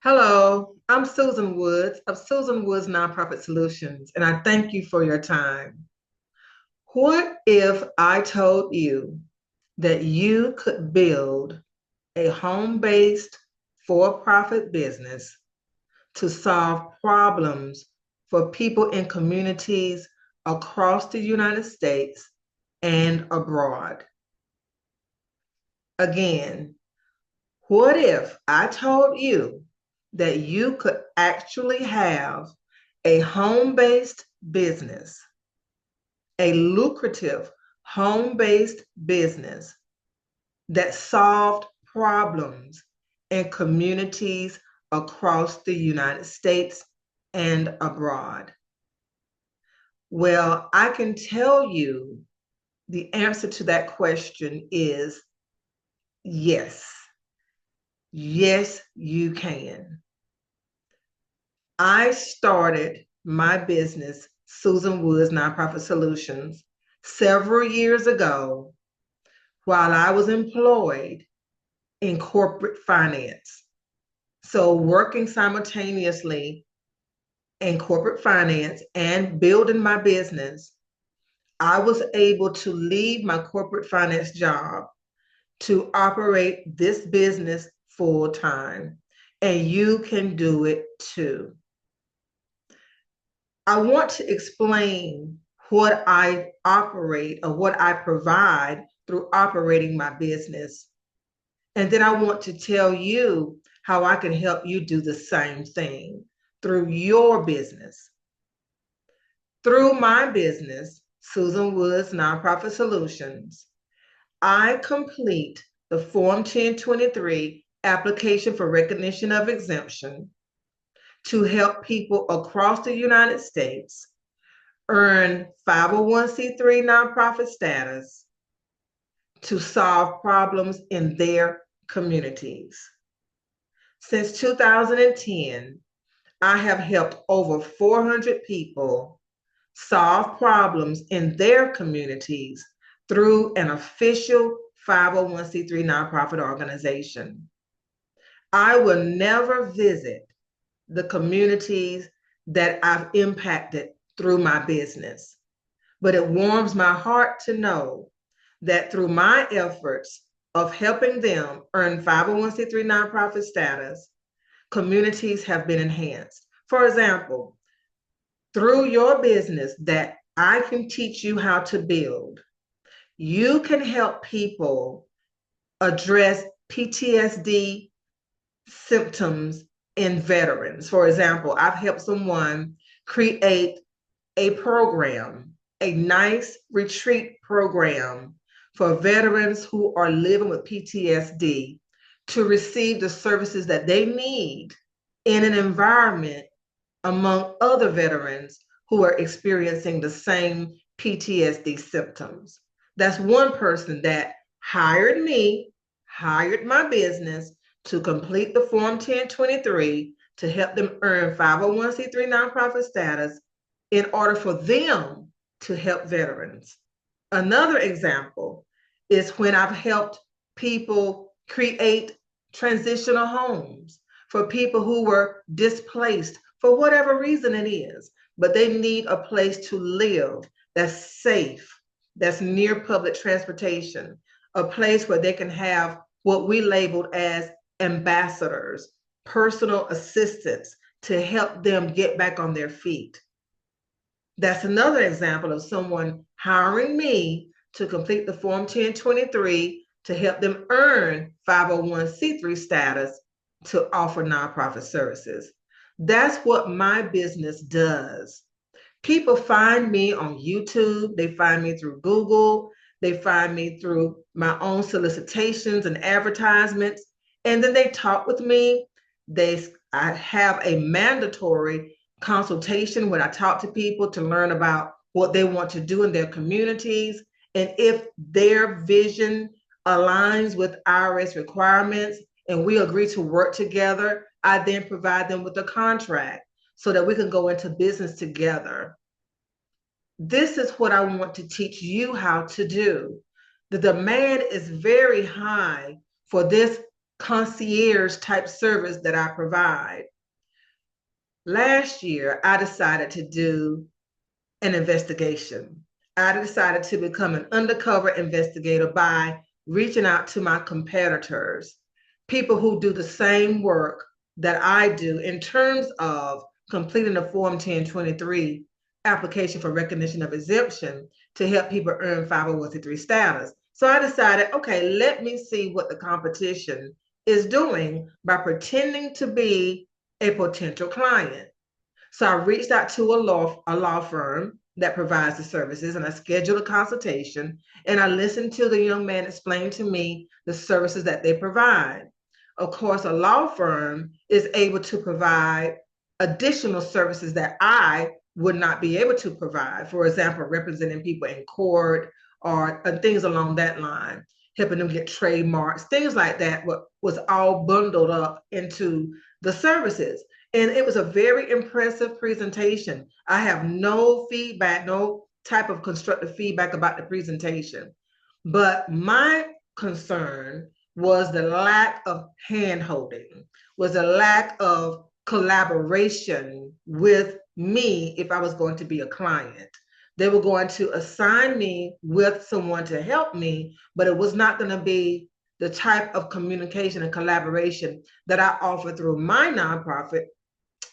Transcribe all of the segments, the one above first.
Hello, I'm Susan Woods of Susan Woods Nonprofit Solutions, and I thank you for your time. What if I told you that you could build a home-based for-profit business to solve problems for people in communities across the United States and abroad? Again, what if I told you that you could actually have a home based business, a lucrative home based business that solved problems in communities across the United States and abroad? Well, I can tell you the answer to that question is yes. Yes, you can. I started my business, Susan Woods Nonprofit Solutions, several years ago while I was employed in corporate finance. So, working simultaneously in corporate finance and building my business, I was able to leave my corporate finance job to operate this business full time. And you can do it too. I want to explain what I operate or what I provide through operating my business. And then I want to tell you how I can help you do the same thing through your business. Through my business, Susan Woods Nonprofit Solutions, I complete the Form 1023 application for recognition of exemption to help people across the United States earn 501c3 nonprofit status to solve problems in their communities. Since 2010, I have helped over 400 people solve problems in their communities through an official 501c3 nonprofit organization. I will never visit the communities that I've impacted through my business. But it warms my heart to know that through my efforts of helping them earn 501c3 nonprofit status, communities have been enhanced. For example, through your business that I can teach you how to build, you can help people address PTSD symptoms in veterans. For example, I've helped someone create a program, a nice retreat program for veterans who are living with PTSD to receive the services that they need in an environment among other veterans who are experiencing the same PTSD symptoms. That's one person that hired me, hired my business to complete the Form 1023 to help them earn 501c3 nonprofit status in order for them to help veterans. Another example is when I've helped people create transitional homes for people who were displaced for whatever reason it is, but they need a place to live that's safe, that's near public transportation, a place where they can have what we labeled as ambassadors, personal assistants to help them get back on their feet. That's another example of someone hiring me to complete the Form 1023 to help them earn 501c3 status to offer nonprofit services. That's what my business does. People find me on YouTube, they find me through Google, they find me through my own solicitations and advertisements, and then they talk with me. I have a mandatory consultation when I talk to people to learn about what they want to do in their communities. And if their vision aligns with IRS requirements and we agree to work together, I then provide them with a contract so that we can go into business together. This is what I want to teach you how to do. The demand is very high for this concierge type service that I provide. Last year, I decided to do an investigation. I decided to become an undercover investigator by reaching out to my competitors, people who do the same work that I do in terms of completing the Form 1023 application for recognition of exemption to help people earn 501c3 status. So I decided, okay, let me see what the competition is doing by pretending to be a potential client. So I reached out to a law firm that provides the services, and I scheduled a consultation, and I listened to the young man explain to me the services that they provide. Of course, a law firm is able to provide additional services that I would not be able to provide. For example, representing people in court or things along that line, helping them get trademarks, things like that was all bundled up into the services. And it was a very impressive presentation. I have no feedback, no type of constructive feedback about the presentation. But my concern was the lack of hand-holding, was the lack of collaboration with me if I was going to be a client. They were going to assign me with someone to help me, but it was not going to be the type of communication and collaboration that I offer through my nonprofit.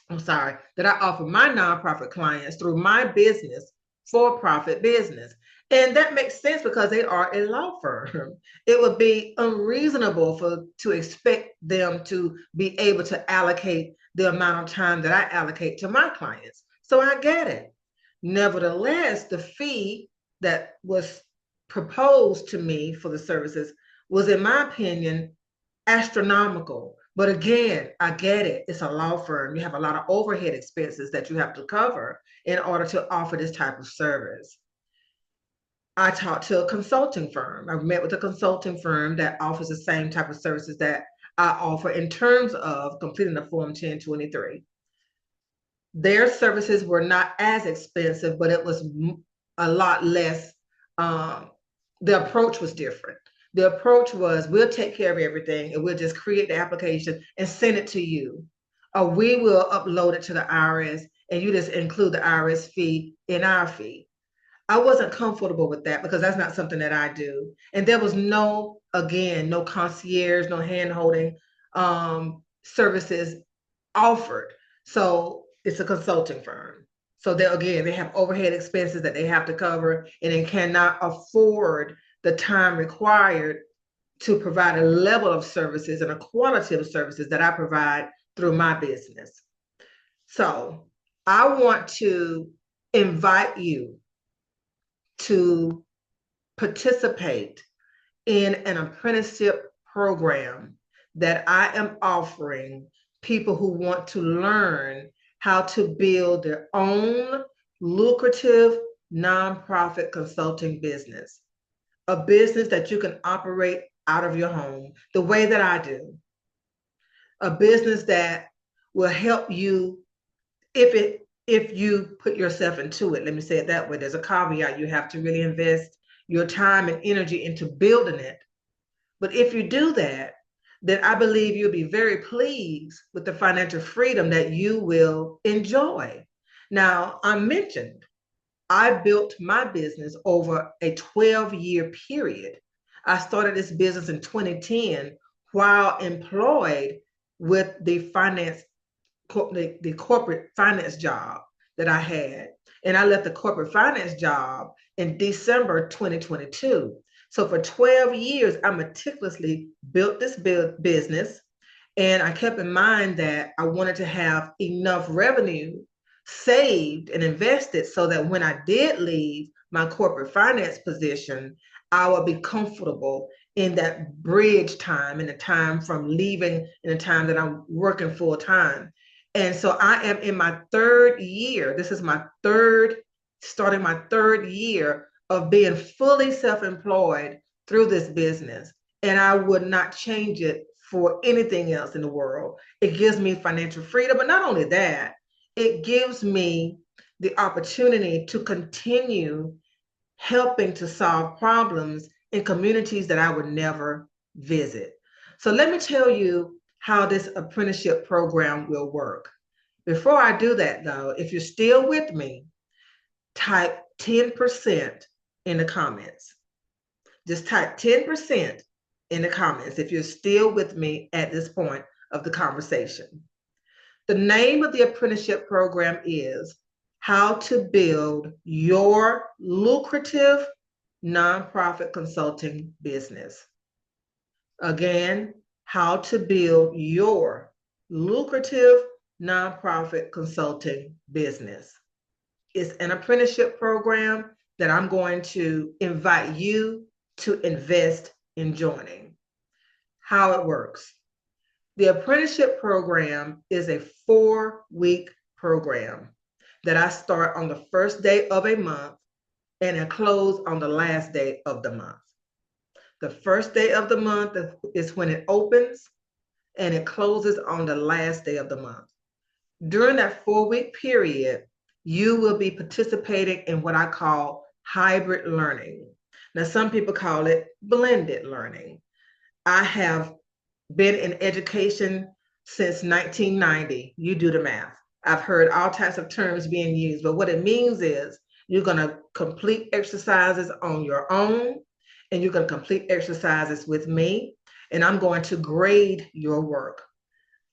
That I offer my nonprofit clients through my business, for-profit business. And that makes sense because they are a law firm. It would be unreasonable to expect them to be able to allocate the amount of time that I allocate to my clients. So I get it. Nevertheless, the fee that was proposed to me for the services was, in my opinion, astronomical. But again, I get it. It's a law firm. You have a lot of overhead expenses that you have to cover in order to offer this type of service. I talked to a consulting firm. I met with a consulting firm that offers the same type of services that I offer in terms of completing the Form 1023. Their services were not as expensive, but it was a lot less. The approach was different. The approach was, we'll take care of everything and we'll just create the application and send it to you. Or we will upload it to the IRS and you just include the IRS fee in our fee. I wasn't comfortable with that because that's not something that I do. And there was no concierge, no hand-holding services offered. So it's a consulting firm. So they have overhead expenses that they have to cover, and they cannot afford the time required to provide a level of services and a quality of services that I provide through my business. So I want to invite you to participate in an apprenticeship program that I am offering people who want to learn how to build their own lucrative nonprofit consulting business, a business that you can operate out of your home the way that I do, a business that will help you if you put yourself into it. Let me say it that way. There's a caveat. You have to really invest your time and energy into building it. But if you do that, then I believe you'll be very pleased with the financial freedom that you will enjoy. Now, I mentioned I built my business over a 12-year period. I started this business in 2010 while employed with the corporate finance job that I had. And I left the corporate finance job in December 2022. So for 12 years, I meticulously built this business. And I kept in mind that I wanted to have enough revenue saved and invested so that when I did leave my corporate finance position, I would be comfortable in that bridge time, in the time from leaving and the time that I'm working full time. And so I am in my third year. This is starting my third year of being fully self-employed through this business. And I would not change it for anything else in the world. It gives me financial freedom, but not only that, it gives me the opportunity to continue helping to solve problems in communities that I would never visit. So let me tell you how this apprenticeship program will work. Before I do that, though, if you're still with me, type 10% in the comments. Just type 10% in the comments if you're still with me at this point of the conversation. The name of the apprenticeship program is How to Build Your Lucrative Nonprofit Consulting Business. Again, How to Build Your Lucrative Nonprofit Consulting Business. It's an apprenticeship program that I'm going to invite you to invest in joining. How it works. The apprenticeship program is a 4-week program that I start on the first day of a month and I close on the last day of the month. The first day of the month is when it opens and it closes on the last day of the month. During that 4-week period, you will be participating in what I call hybrid learning. Now, some people call it blended learning. I have been in education since 1990. You do the math. I've heard all types of terms being used, but what it means is you're going to complete exercises on your own, and you're going to complete exercises with me, and I'm going to grade your work.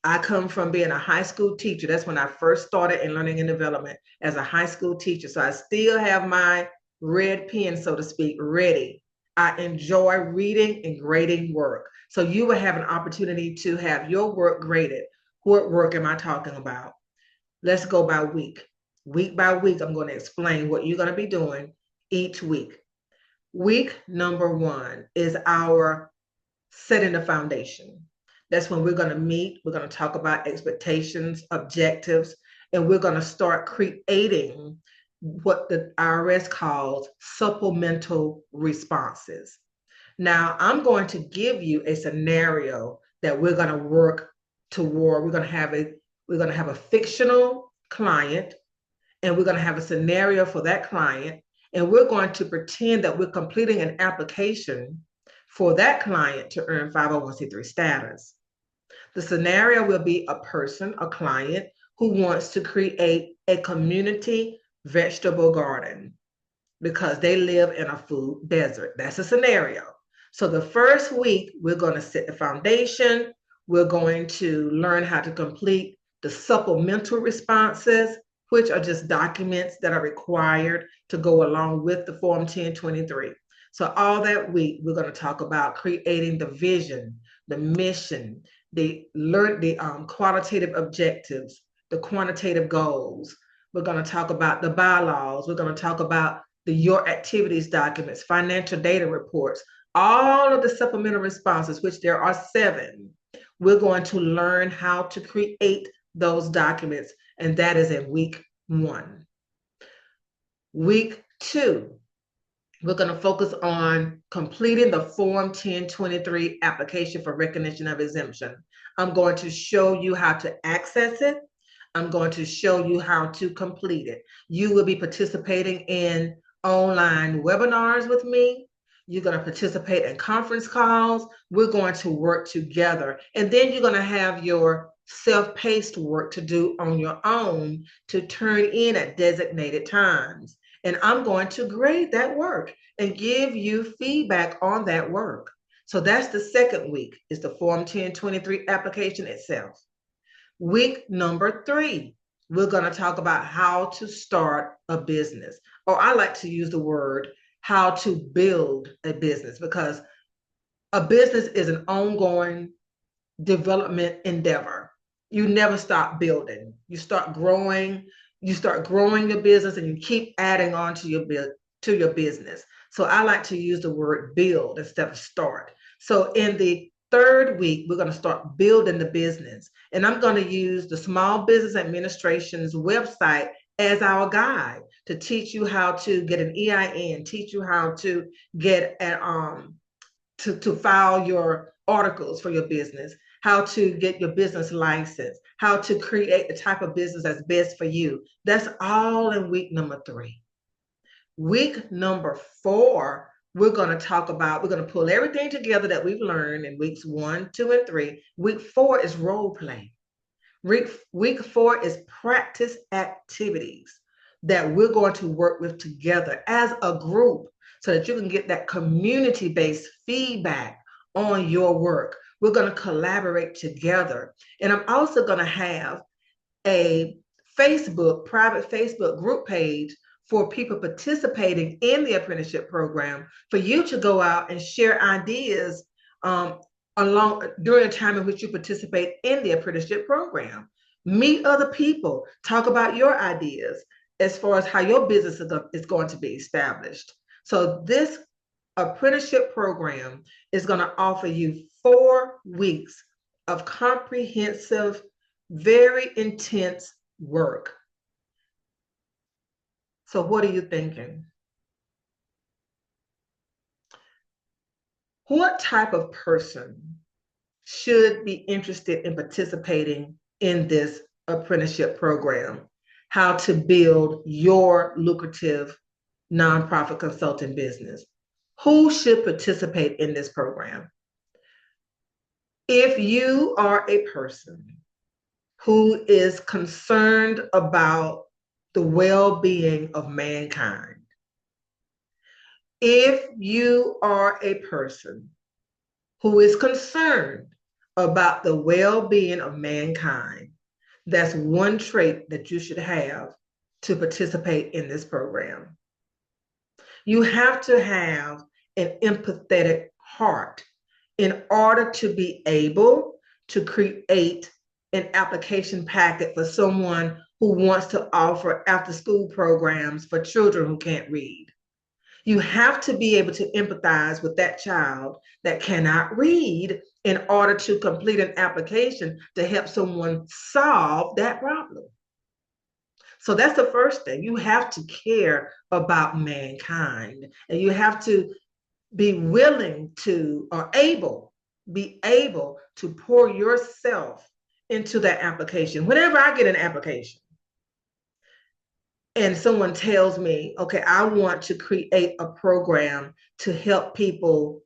I come from being a high school teacher. That's when I first started in learning and development as a high school teacher. So I still have my red pen, so to speak, ready. I enjoy reading and grading work. So you will have an opportunity to have your work graded. What work am I talking about? Let's go by week. Week by week, I'm going to explain what you're going to be doing each week. Week number 1 is our setting the foundation. That's when we're going to meet. We're going to talk about expectations, objectives, and we're going to start creating what the IRS calls supplemental responses. Now, I'm going to give you a scenario that we're going to work toward. We're going to have a fictional client, and we're going to have a scenario for that client, and we're going to pretend that we're completing an application for that client to earn 501c3 status. The scenario will be a person, a client, who wants to create a community vegetable garden because they live in a food desert. That's a scenario. So the first week, we're going to set the foundation. We're going to learn how to complete the supplemental responses, which are just documents that are required to go along with the Form 1023. So all that week, we're going to talk about creating the vision, the mission, the qualitative objectives, the quantitative goals. We're going to talk about the bylaws. We're going to talk about the your activities documents, financial data reports, all of the supplemental responses, which there are 7. We're going to learn how to create those documents, and that is in week 1. Week 2, we're going to focus on completing the Form 1023 application for recognition of exemption. I'm going to show you how to access it. I'm going to show you how to complete it. You will be participating in online webinars with me. You're going to participate in conference calls. We're going to work together. And then you're going to have your self-paced work to do on your own to turn in at designated times. And I'm going to grade that work and give you feedback on that work. So that's the second week, is the Form 1023 application itself. Week number 3, we're going to talk about how to start a business. Or I like to use the word how to build a business, because a business is an ongoing development endeavor. You never stop building. You start growing your business, and you keep adding on to your business. So I like to use the word build instead of start. So in the 3rd week, we're going to start building the business. And I'm going to use the Small Business Administration's website as our guide to teach you how to get an EIN, teach you how to get to file your articles for your business, how to get your business license, how to create the type of business that's best for you. That's all in week number 3. Week number 4, we're going to pull everything together that we've learned in weeks 1, 2, and 3. Week 4 is role play. Week 4 is practice activities that we're going to work with together as a group so that you can get that community-based feedback on your work. We're going to collaborate together. And I'm also going to have a private Facebook group page for people participating in the apprenticeship program for you to go out and share ideas during a time in which you participate in the apprenticeship program. Meet other people, talk about your ideas as far as how your business is going to be established. So this apprenticeship program is going to offer you 4 weeks of comprehensive, very intense work. So what are you thinking? What type of person should be interested in participating in this apprenticeship program? How to build your lucrative nonprofit consulting business. Who should participate in this program? If you are a person who is concerned about the well-being of mankind, if you are a person who is concerned about the well-being of mankind, that's one trait that you should have to participate in this program. You have to have an empathetic heart in order to be able to create an application packet for someone who wants to offer after-school programs for children who can't read. You have to be able to empathize with that child that cannot read in order to complete an application to help someone solve that problem. So that's the first thing. You have to care about mankind, and you have to be willing to, or be able to pour yourself into that application. Whenever I get an application and someone tells me, okay, I want to create a program to help people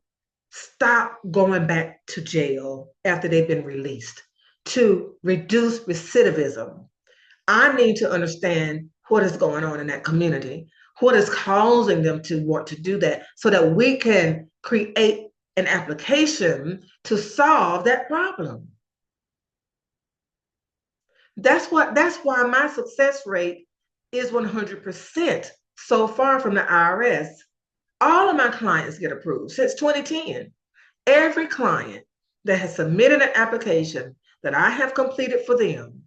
stop going back to jail after they've been released, to reduce recidivism, I need to understand what is going on in that community, what is causing them to want to do that, so that we can create an application to solve that problem. That's why my success rate is 100% so far from the IRS. All of my clients get approved since 2010. Every client that has submitted an application that I have completed for them,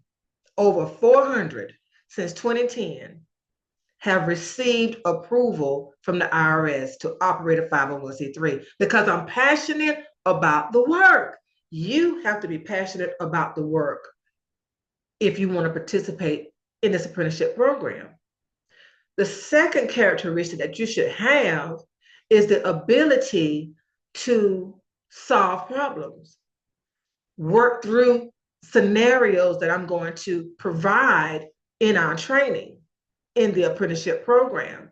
over 400 since 2010, have received approval from the IRS to operate a 501c3 because I'm passionate about the work. You have to be passionate about the work if you want to participate in this apprenticeship program. The second characteristic that you should have is the ability to solve problems, work through scenarios that I'm going to provide in our training in the apprenticeship program.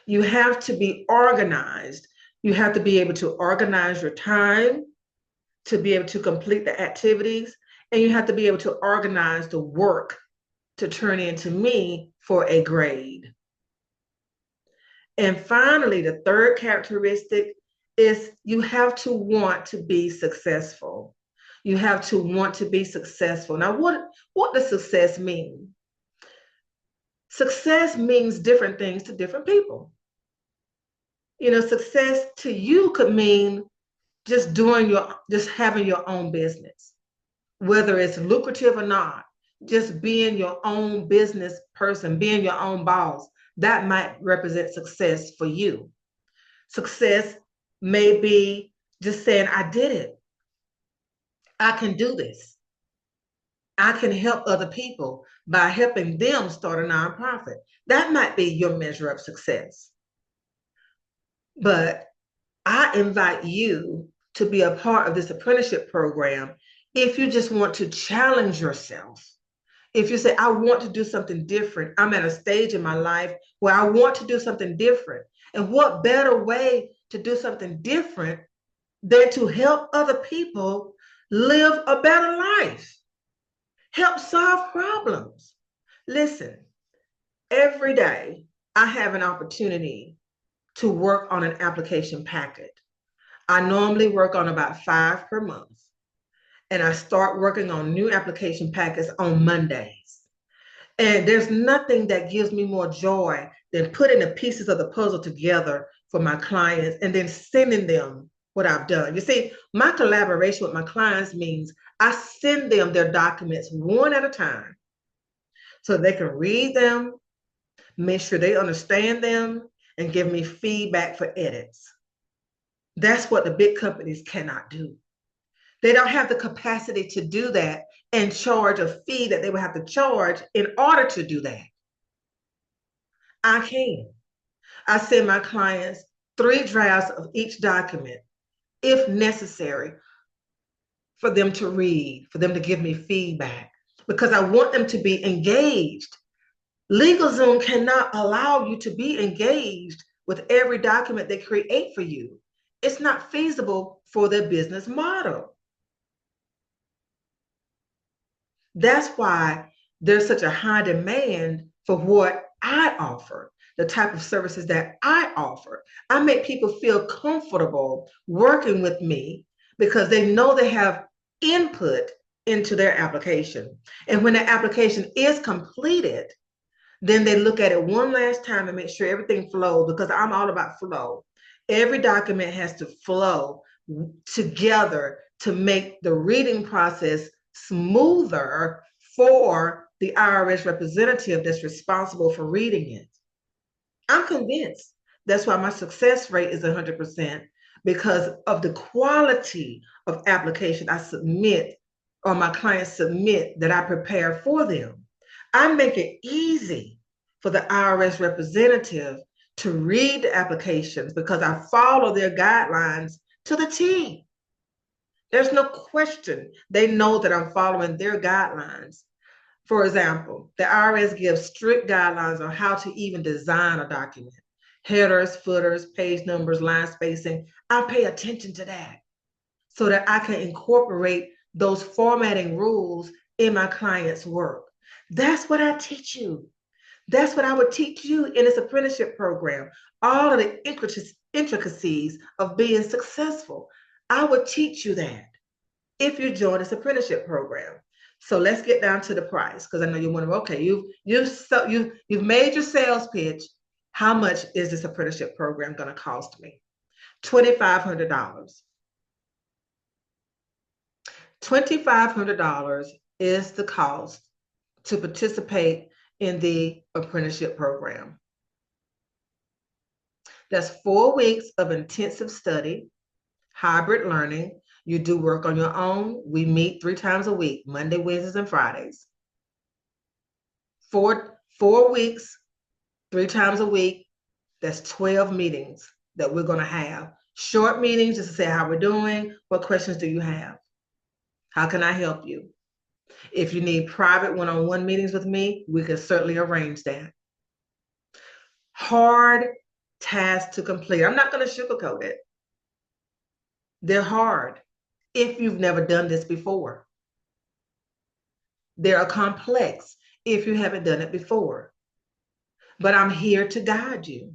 You have to be organized. You have to be able to organize your time to be able to complete the activities, and you have to be able to organize the work to turn into me for a grade. And finally, the third characteristic is you have to want to be successful. You have to want to be successful. Now, what does success mean? Success means different things to different people. You know, success to you could mean just having your own business, whether it's lucrative or not, just being your own business person, being your own boss. That might represent success for you. Success may be just saying, I did it. I can do this. I can help other people by helping them start a nonprofit. That might be your measure of success. But I invite you to be a part of this apprenticeship program if you just want to challenge yourself. If you say, I want to do something different, I'm at a stage in my life where I want to do something different. And what better way to do something different than to help other people live a better life, help solve problems. Listen, every day I have an opportunity to work on an application packet. I normally work on about 5 per month, and I start working on new application packets on Mondays. And there's nothing that gives me more joy than putting the pieces of the puzzle together for my clients and then sending them what I've done. You see, my collaboration with my clients means I send them their documents one at a time so they can read them, make sure they understand them, and give me feedback for edits. That's what the big companies cannot do. They don't have the capacity to do that and charge a fee that they would have to charge in order to do that. I can. I send my clients 3 drafts of each document, if necessary, for them to read, for them to give me feedback, because I want them to be engaged. LegalZoom cannot allow you to be engaged with every document they create for you. It's not feasible for their business model. That's why there's such a high demand for what I offer, the type of services that I offer. I make people feel comfortable working with me because they know they have input into their application. And when the application is completed, then they look at it one last time and make sure everything flows, because I'm all about flow. Every document has to flow together to make the reading process smoother for the IRS representative that's responsible for reading it. I'm convinced that's why my success rate is 100%, because of the quality of application I submit or my clients submit that I prepare for them. I make it easy for the IRS representative to read the applications because I follow their guidelines to the T. There's no question. They know that I'm following their guidelines. For example, the IRS gives strict guidelines on how to even design a document. Headers, footers, page numbers, line spacing. I pay attention to that so that I can incorporate those formatting rules in my client's work. That's what I teach you. That's what I would teach you in this apprenticeship program. All of the intricacies of being successful. I would teach you that if you join this apprenticeship program. So let's get down to the price, because I know you're wondering, okay, you've made your sales pitch. How much is this apprenticeship program going to cost me? $2,500. $2,500 is the cost to participate in the apprenticeship program. That's 4 weeks of intensive study, hybrid learning. You do work on your own. We meet 3 times a week, Monday, Wednesdays, and Fridays. 4 weeks, 3 times a week. That's 12 meetings that we're going to have. Short meetings just to say how we're doing. What questions do you have? How can I help you? If you need private one-on-one meetings with me, we can certainly arrange that. Hard tasks to complete. I'm not going to sugarcoat it. They're hard if you've never done this before. They are complex if you haven't done it before. But I'm here to guide you.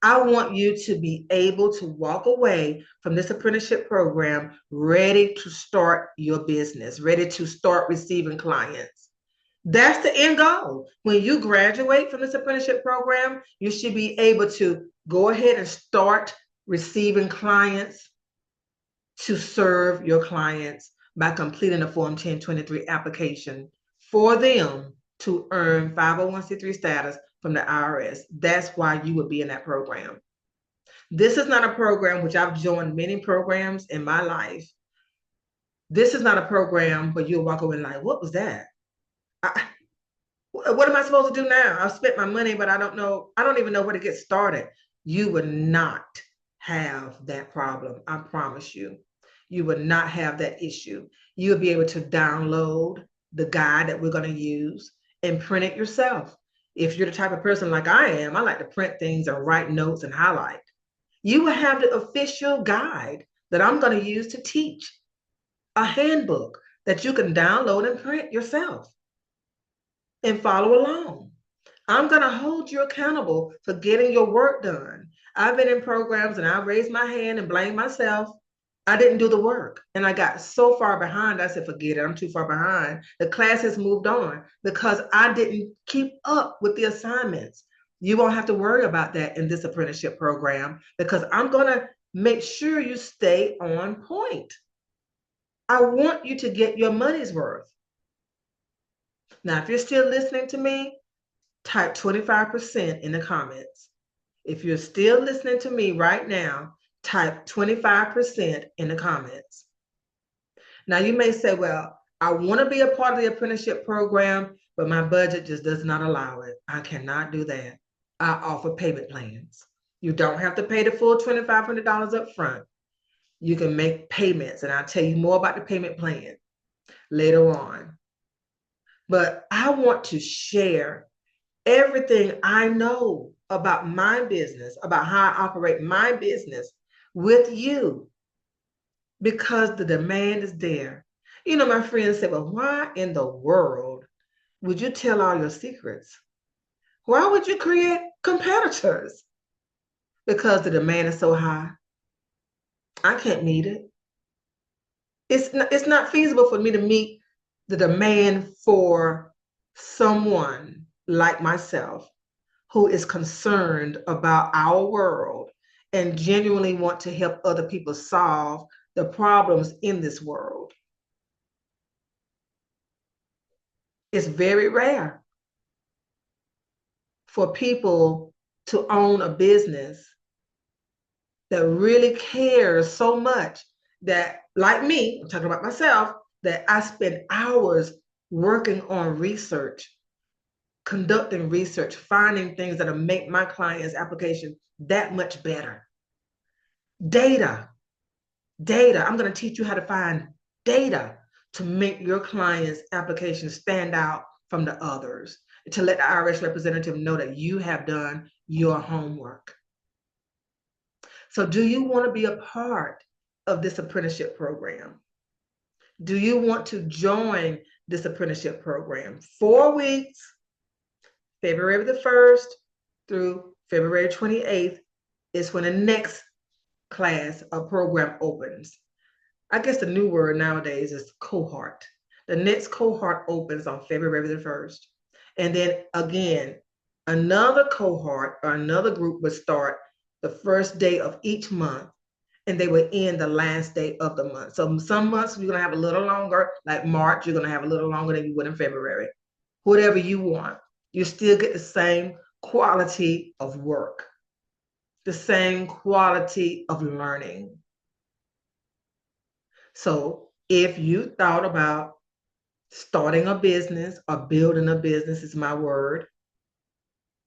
I want you to be able to walk away from this apprenticeship program ready to start your business, ready to start receiving clients. That's the end goal. When you graduate from this apprenticeship program, you should be able to go ahead and start receiving clients, to serve your clients by completing a Form 1023 application for them to earn 501c3 status from the IRS. That's why you would be in that program. This is not a program, which I've joined many programs in my life. This is not a program where you'll walk away like, what was that? What am I supposed to do now? I've spent my money, but I don't know. I don't even know where to get started. You would not have that problem. I promise you. You would not have that issue. You'll be able to download the guide that we're going to use and print it yourself. If you're the type of person like I am, I like to print things and write notes and highlight. You will have the official guide that I'm going to use to teach, a handbook that you can download and print yourself and follow along. I'm going to hold you accountable for getting your work done. I've been in programs and I raised my hand and blamed myself. I didn't do the work and I got so far behind. I said, forget it, I'm too far behind. The class has moved on because I didn't keep up with the assignments. You won't have to worry about that in this apprenticeship program because I'm going to make sure you stay on point. I want you to get your money's worth. Now, if you're still listening to me, type 25% in the comments. If you're still listening to me right now, type 25% in the comments. Now, you may say, well, I want to be a part of the apprenticeship program, but my budget just does not allow it. I cannot do that. I offer payment plans. You don't have to pay the full $2,500 up front. You can make payments, and I'll tell you more about the payment plan later on. But I want to share everything I know about my business, about how I operate my business with you because the demand is there. You know, my friends say, well, why in the world would you tell all your secrets? Why would you create competitors? Because the demand is so high. I can't meet it. It's not feasible for me to meet the demand for someone like myself who is concerned about our world and genuinely want to help other people solve the problems in this world. It's very rare for people to own a business that really cares so much that, like me, I'm talking about myself, that I spend hours working on research, conducting research, finding things that'll make my client's application that much better. Data. I'm going to teach you how to find data to make your client's application stand out from the others, to let the IRS representative know that you have done your homework. So do you want to be a part of this apprenticeship program? Do you want to join this apprenticeship program? 4 weeks, February the 1st through February 28th is when the next class or program opens. I guess the new word nowadays is cohort. The next cohort opens on February the 1st. And then again, another cohort or another group would start the first day of each month and they will end the last day of the month. So some months you're going to have a little longer, like March, you're going to have a little longer than you would in February. Whatever you want, you still get the same quality of work, the same quality of learning. So if you thought about starting a business or building a business, is my word,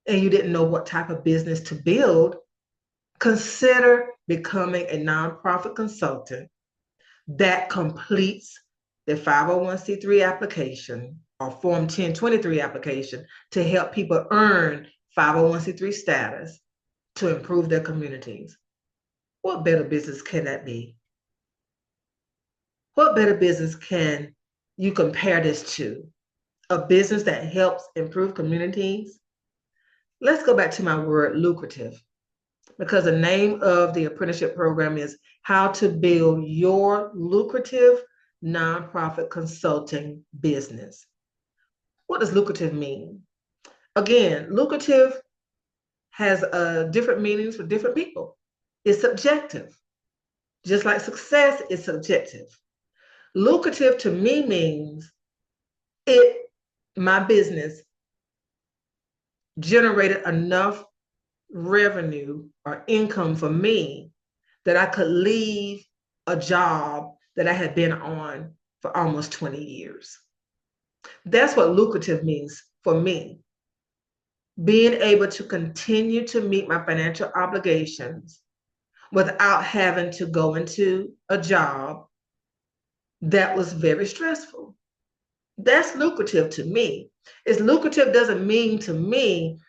and you didn't know what type of business to build, consider becoming a nonprofit consultant that completes the 501c3 application or Form 1023 application to help people earn 501c3 status to improve their communities. What better business can that be? What better business can you compare this to? A business that helps improve communities? Let's go back to my word, lucrative, because the name of the apprenticeship program is How to Build Your Lucrative Nonprofit Consulting Business. What does lucrative mean? Again, lucrative has different meanings for different people. It's subjective, just like success is subjective. Lucrative to me means my business generated enough revenue or income for me that I could leave a job that I had been on for almost 20 years. That's what lucrative means for me. Being able to continue to meet my financial obligations without having to go into a job that was very stressful. That's lucrative to me. It's lucrative doesn't mean to me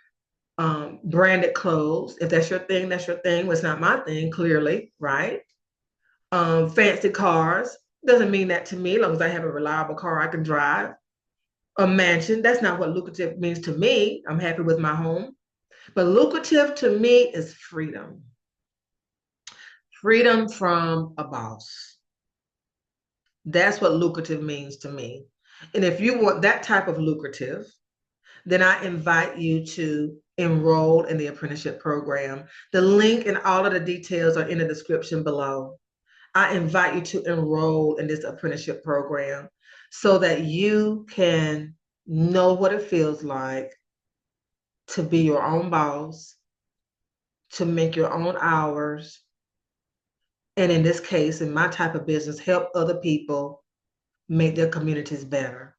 branded clothes. If that's your thing, that's your thing. Well, it's not my thing, clearly, right? Fancy cars. Doesn't mean that to me, as long as I have a reliable car I can drive. A mansion. That's not what lucrative means to me. I'm happy with my home. But lucrative to me is freedom. Freedom from a boss. That's what lucrative means to me. And if you want that type of lucrative, then I invite you to enroll in the apprenticeship program. The link and all of the details are in the description below. I invite you to enroll in this apprenticeship program so that you can know what it feels like to be your own boss, to make your own hours, and in this case, in my type of business, help other people make their communities better.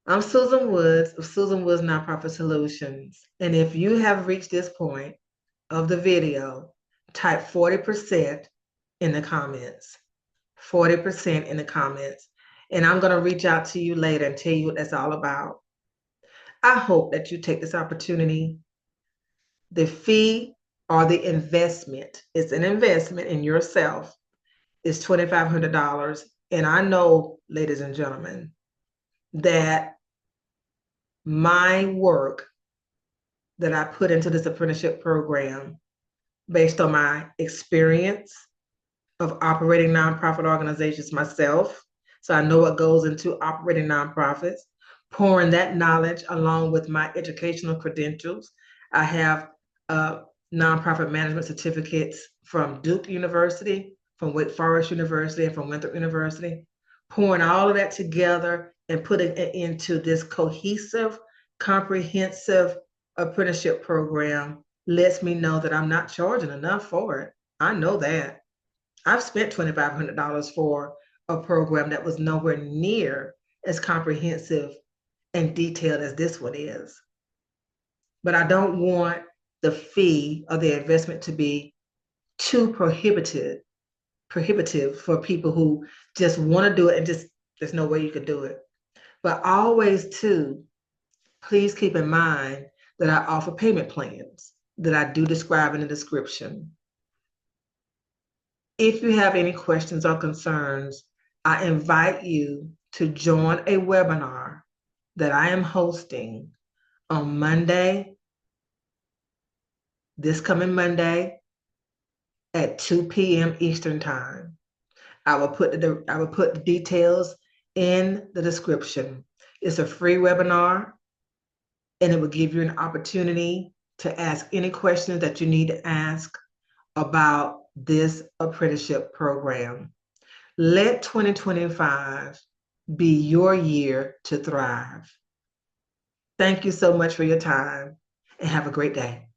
I'm Susan Woods of Susan Woods Nonprofit Solutions. And if you have reached this point of the video, type 40% in the comments. 40% in the comments. And I'm going to reach out to you later and tell you what that's all about. I hope that you take this opportunity. The fee or the investment, it's an investment in yourself, is $2,500. And I know, ladies and gentlemen, that my work that I put into this apprenticeship program, based on my experience of operating nonprofit organizations myself, so I know what goes into operating nonprofits, pouring that knowledge along with my educational credentials. I have nonprofit management certificates from Duke University, from Wake Forest University, and from Winthrop University. Pouring all of that together and putting it into this cohesive, comprehensive apprenticeship program lets me know that I'm not charging enough for it. I know that. I've spent $2,500 for a program that was nowhere near as comprehensive and detailed as this one is. But I don't want the fee or the investment to be too prohibitive for people who just want to do it and just there's no way you could do it. But always too, please keep in mind that I offer payment plans that I do describe in the description. If you have any questions or concerns, I invite you to join a webinar that I am hosting on Monday, this coming Monday at 2 p.m. Eastern Time. I will put the details in the description. It's a free webinar, and it will give you an opportunity to ask any questions that you need to ask about this apprenticeship program. Let 2025 be your year to thrive. Thank you so much for your time, and have a great day.